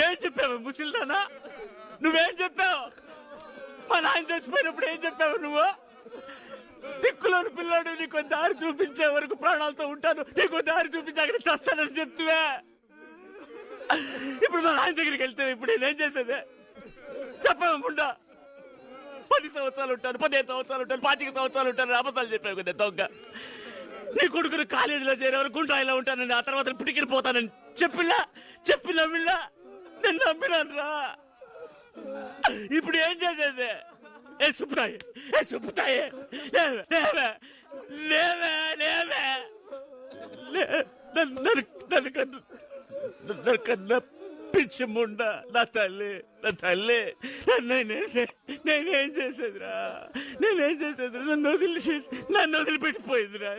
ఏం చెప్పావు ముసిల్దానా? నువ్వేం చెప్పావు? మా నాయన చచ్చిపోయినప్పుడు ఏం చెప్పావు నువ్వు? దిక్కులోని పిల్లాడు నీకు దారి చూపించే వరకు ప్రాణాలతో ఉంటాను, నీకు దారి చూపించాక చేస్తానని చెప్తువే. ఇప్పుడు మా నాయన దగ్గరికి వెళ్తే ఇప్పుడు నేనేం చేసేదే చెప్పకుండా? 10 సంవత్సరాలు ఉంటాను, 15 సంవత్సరాలు ఉంటాను, 25 సంవత్సరాలు ఉంటాను, అబద్ధాలు చెప్పావు కదా దొంగ. నీ కొడుకుని కాలేజీలో చేరేవారు గుండ్రాయిలో ఉంటానని, ఆ తర్వాత పిటికిరి పోతానని చెప్పినా విన్నా నేను నమ్మినాను రా. ఇప్పుడు ఏం చేసేది? ఏ సుబ్బుతాయి నన్ను పిచ్చి ముండ నా తల్లి నేనేం చేసేదిరా? నన్ను వదిలిపెట్టిపోయిందిరా.